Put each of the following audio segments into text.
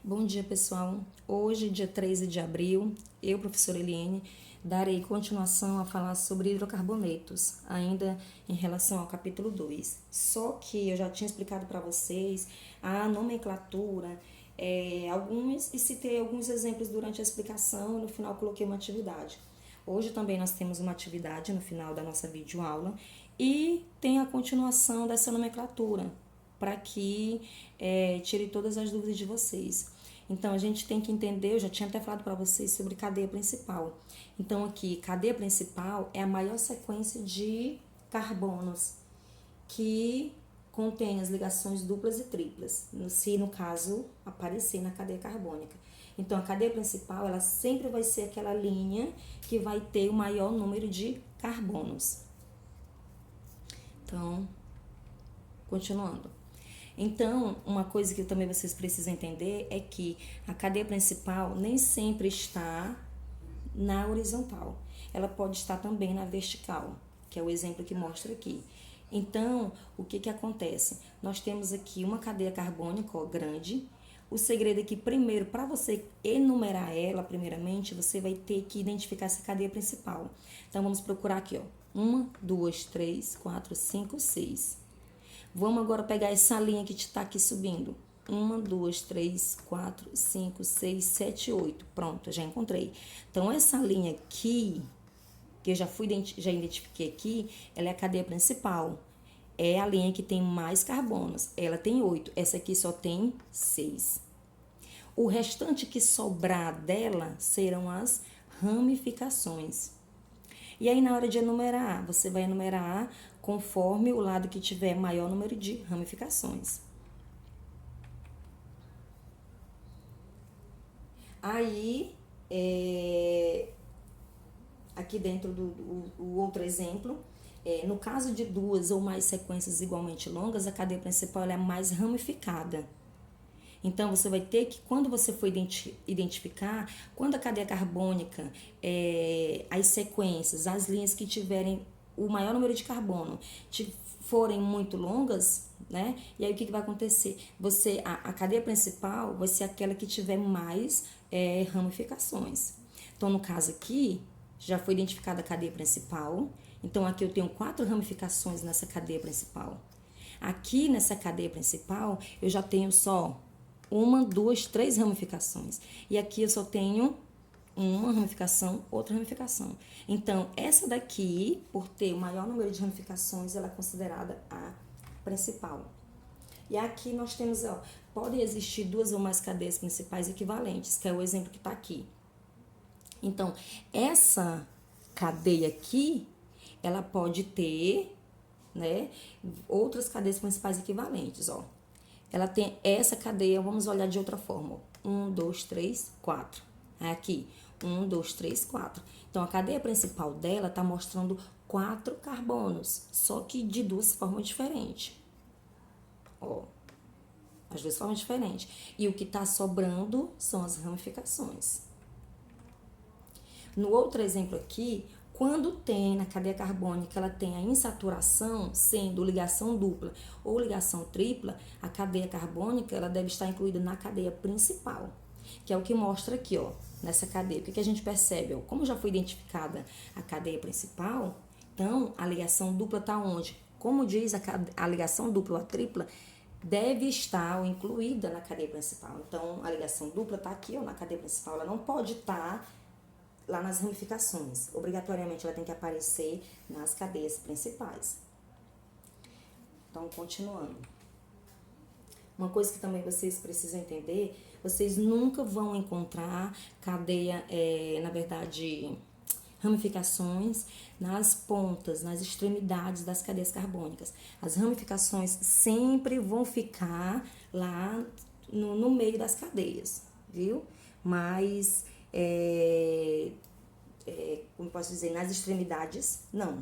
Bom dia, pessoal. Hoje, dia 13 de abril, eu, professora Eliane, darei continuação a falar sobre hidrocarbonetos, ainda em relação ao capítulo 2. Só que eu já tinha explicado para vocês a nomenclatura, alguns, e citei alguns exemplos durante a explicação e no final coloquei uma atividade. Hoje também nós temos uma atividade no final da nossa videoaula e tem a continuação dessa nomenclatura, para que tire todas as dúvidas de vocês. Então, a gente tem que entender, eu já tinha até falado para vocês sobre cadeia principal. Então, aqui, cadeia principal é a maior sequência de carbonos que contém as ligações duplas e triplas, se no caso aparecer na cadeia carbônica. Então, a cadeia principal, ela sempre vai ser aquela linha que vai ter o maior número de carbonos. Então, continuando. Então, uma coisa que também vocês precisam entender é que a cadeia principal nem sempre está na horizontal. Ela pode estar também na vertical, que é o exemplo que mostra aqui. Então, o que acontece? Nós temos aqui uma cadeia carbônica grande. O segredo é que, primeiro, para você enumerar ela, primeiramente, você vai ter que identificar essa cadeia principal. Então, vamos procurar aqui, ó. 1, 2, 3, 4, 5, 6. Vamos agora pegar essa linha que está aqui subindo. 1, 2, 3, 4, 5, 6, 7, 8. Pronto, já encontrei. Então, essa linha aqui, que eu já identifiquei aqui, ela é a cadeia principal. É a linha que tem mais carbonos. Ela tem 8. Essa aqui só tem 6. O restante que sobrar dela serão as ramificações. E aí, na hora de enumerar, você vai enumerar conforme o lado que tiver maior número de ramificações. Aí, aqui dentro do outro exemplo, no caso de duas ou mais sequências igualmente longas, a cadeia principal é mais ramificada. Então, você vai ter que, quando você for identificar, quando a cadeia carbônica, as sequências, as linhas que tiverem o maior número de carbono forem muito longas, né? E aí, o que vai acontecer? A cadeia principal vai ser aquela que tiver mais ramificações. Então, no caso aqui, já foi identificada a cadeia principal. Então, aqui eu tenho 4 ramificações nessa cadeia principal. Aqui, nessa cadeia principal, eu já tenho só 1, 2, 3 ramificações. E aqui eu só tenho uma ramificação, outra ramificação. Então, essa daqui, por ter o maior número de ramificações, ela é considerada a principal. E aqui nós temos, podem existir 2 ou mais cadeias principais equivalentes, que é o exemplo que está aqui. Então, essa cadeia aqui, ela pode ter, né, outras cadeias principais equivalentes, ó. Ela tem essa cadeia, vamos olhar de outra forma. 1, 2, 3, 4. Aqui, 1, 2, 3, 4. Então, a cadeia principal dela está mostrando 4 carbonos, só que de 2 formas diferentes. Ó, as 2 formas diferentes. E o que está sobrando são as ramificações. No outro exemplo aqui, quando tem na cadeia carbônica, ela tem a insaturação, sendo ligação dupla ou ligação tripla, a cadeia carbônica ela deve estar incluída na cadeia principal, que é o que mostra aqui, ó, nessa cadeia. O que a gente percebe? Ó, como já foi identificada a cadeia principal, então a ligação dupla está onde? Como diz a ligação dupla ou a tripla, deve estar incluída na cadeia principal. Então, a ligação dupla está aqui, ó, na cadeia principal, ela não pode estar lá nas ramificações. Obrigatoriamente ela tem que aparecer nas cadeias principais. Então, continuando. Uma coisa que também vocês precisam entender, vocês nunca vão encontrar cadeia, na verdade, ramificações nas pontas, nas extremidades das cadeias carbônicas. As ramificações sempre vão ficar lá no meio das cadeias, viu? Mas como posso dizer, nas extremidades, não.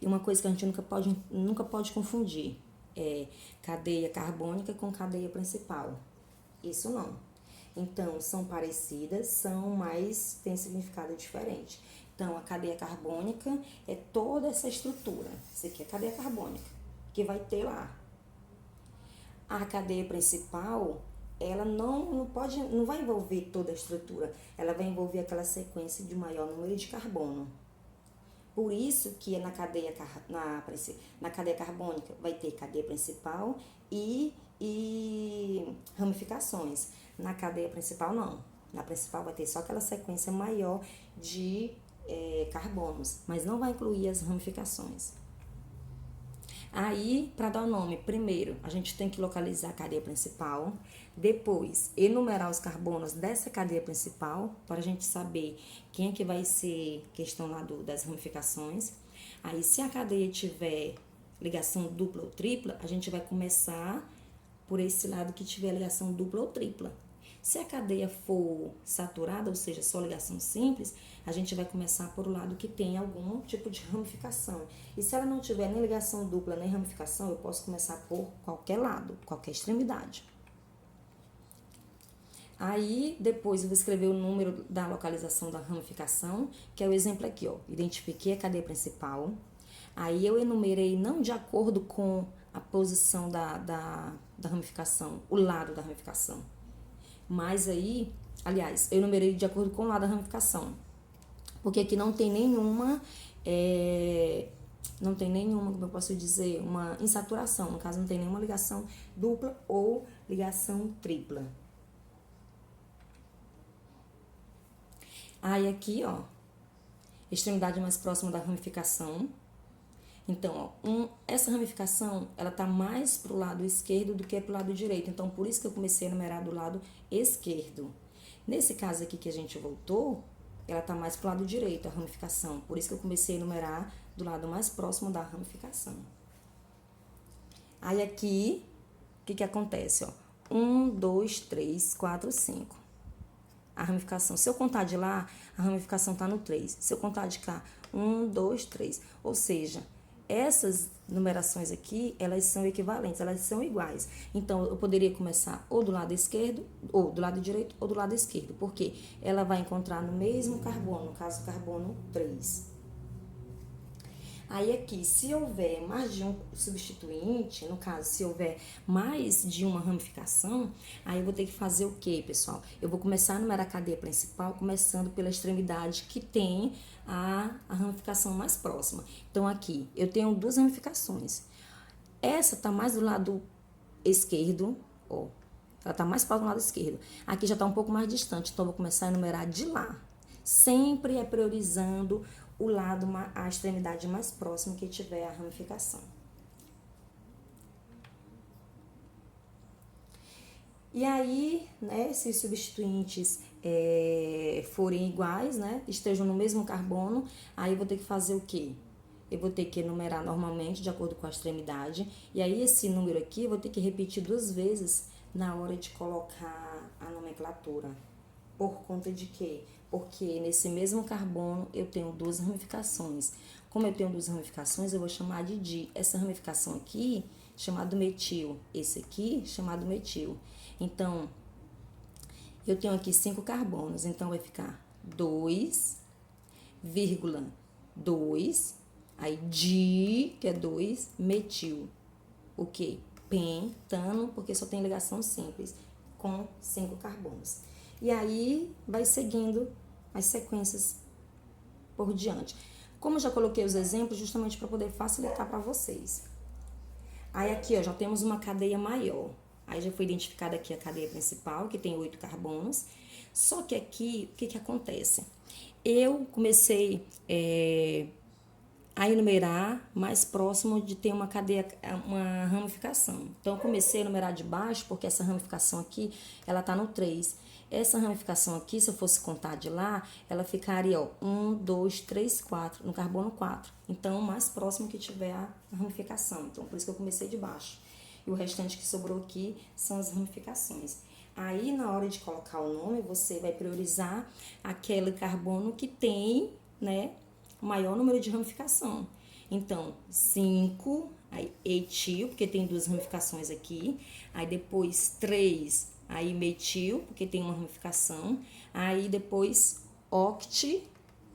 E uma coisa que a gente nunca pode confundir é cadeia carbônica com cadeia principal. Isso não. Então, são parecidas, mas têm significado diferente. Então, a cadeia carbônica é toda essa estrutura. Isso aqui é a cadeia carbônica, que vai ter lá A cadeia principal, ela não vai envolver toda a estrutura, ela vai envolver aquela sequência de maior número de carbono. Por isso que na cadeia carbônica vai ter cadeia principal e ramificações. Na cadeia principal, não. Na principal vai ter só aquela sequência maior de carbonos, mas não vai incluir as ramificações. Aí, para dar o nome, primeiro a gente tem que localizar a cadeia principal, depois enumerar os carbonos dessa cadeia principal, para a gente saber quem é que vai ser questão lá das ramificações. Aí, se a cadeia tiver ligação dupla ou tripla, a gente vai começar por esse lado que tiver ligação dupla ou tripla. Se a cadeia for saturada, ou seja, só ligação simples, a gente vai começar por o lado que tem algum tipo de ramificação. E se ela não tiver nem ligação dupla nem ramificação, eu posso começar por qualquer lado, qualquer extremidade. Aí, depois eu vou escrever o número da localização da ramificação, que é o exemplo aqui, ó. Identifiquei a cadeia principal. Aí eu enumerei não de acordo com a posição da ramificação, o lado da ramificação. Mas aí, aliás, eu enumerei de acordo com o lado da ramificação. Porque aqui não tem nenhuma, como eu posso dizer, uma insaturação. No caso, não tem nenhuma ligação dupla ou ligação tripla. Aí aqui, ó, extremidade mais próxima da ramificação. Então, ó, essa ramificação, ela tá mais pro lado esquerdo do que pro lado direito. Então, por isso que eu comecei a numerar do lado esquerdo. Nesse caso aqui que a gente voltou, ela tá mais pro lado direito, a ramificação. Por isso que eu comecei a numerar do lado mais próximo da ramificação. Aí aqui, o que acontece, ó? 1, 2, 3, 4, 5. A ramificação, se eu contar de lá, a ramificação tá no 3. Se eu contar de cá, 1, 2, 3. Ou seja, essas numerações aqui, elas são equivalentes, elas são iguais. Então, eu poderia começar ou do lado esquerdo, ou do lado direito, ou do lado esquerdo. Porque ela vai encontrar no mesmo carbono, no caso, carbono 3. Aí aqui, se houver mais de um substituinte, no caso, se houver mais de uma ramificação, aí eu vou ter que fazer o quê, pessoal? Eu vou começar a numerar a cadeia principal, começando pela extremidade que tem a ramificação mais próxima. Então, aqui, eu tenho duas ramificações. Essa tá mais do lado esquerdo, ó. Ela tá mais próxima do lado esquerdo. Aqui já tá um pouco mais distante, então eu vou começar a numerar de lá. Sempre é priorizando o lado, a extremidade mais próxima que tiver a ramificação. E aí, né, se os substituintes forem iguais, né, estejam no mesmo carbono, aí eu vou ter que fazer o quê? Eu vou ter que enumerar normalmente, de acordo com a extremidade, e aí esse número aqui eu vou ter que repetir 2 vezes na hora de colocar a nomenclatura. Por conta de quê? Porque nesse mesmo carbono eu tenho 2 ramificações. Como eu tenho 2 ramificações, eu vou chamar de di. Essa ramificação aqui, chamado metil. Esse aqui, chamado metil. Então, eu tenho aqui 5 carbonos. Então, vai ficar 2,2. Aí, di, que é 2, metil. O quê? Pentano, porque só tem ligação simples, com 5 carbonos. E aí, vai seguindo as sequências por diante. Como eu já coloquei os exemplos, justamente para poder facilitar para vocês. Aí aqui, ó, já temos uma cadeia maior. Aí já foi identificada aqui a cadeia principal, que tem 8 carbonos. Só que aqui, o que acontece? Eu comecei a enumerar mais próximo de ter uma cadeia, uma ramificação. Então, eu comecei a enumerar de baixo, porque essa ramificação aqui, ela tá no 3. Essa ramificação aqui, se eu fosse contar de lá, ela ficaria, ó, 1, 2, 3, 4, no carbono 4. Então, mais próximo que tiver a ramificação. Então, por isso que eu comecei de baixo. E o restante que sobrou aqui são as ramificações. Aí, na hora de colocar o nome, você vai priorizar aquele carbono que tem, né, o maior número de ramificação. Então, 5, aí etil, porque tem 2 ramificações aqui. Aí, depois 3, aí metil, porque tem uma ramificação. Aí depois oct,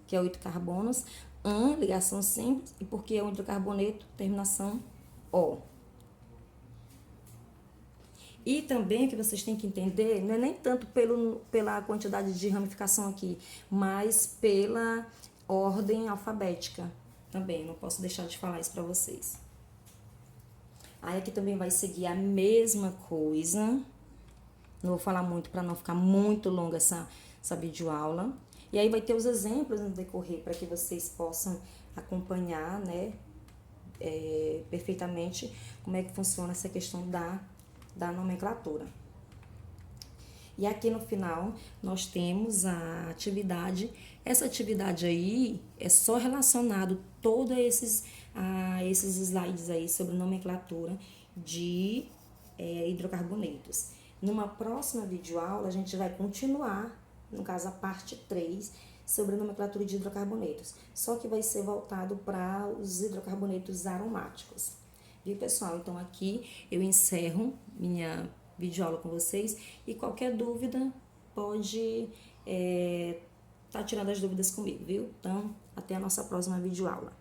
que é 8 carbonos. An, ligação simples, e porque é um hidrocarboneto, terminação O. E também que vocês têm que entender, não é nem tanto pela quantidade de ramificação aqui, mas pela ordem alfabética também. Não posso deixar de falar isso para vocês. Aí aqui também vai seguir a mesma coisa. Não vou falar muito para não ficar muito longa essa videoaula. E aí vai ter os exemplos no decorrer para que vocês possam acompanhar, né, perfeitamente como é que funciona essa questão da nomenclatura. E aqui no final nós temos a atividade. Essa atividade aí é só relacionado todos esses slides aí sobre nomenclatura de hidrocarbonetos. Numa próxima videoaula a gente vai continuar, no caso a parte 3, sobre a nomenclatura de hidrocarbonetos. Só que vai ser voltado para os hidrocarbonetos aromáticos. Viu, pessoal? Então aqui eu encerro minha videoaula com vocês e qualquer dúvida pode tá tirando as dúvidas comigo, viu? Então, até a nossa próxima videoaula.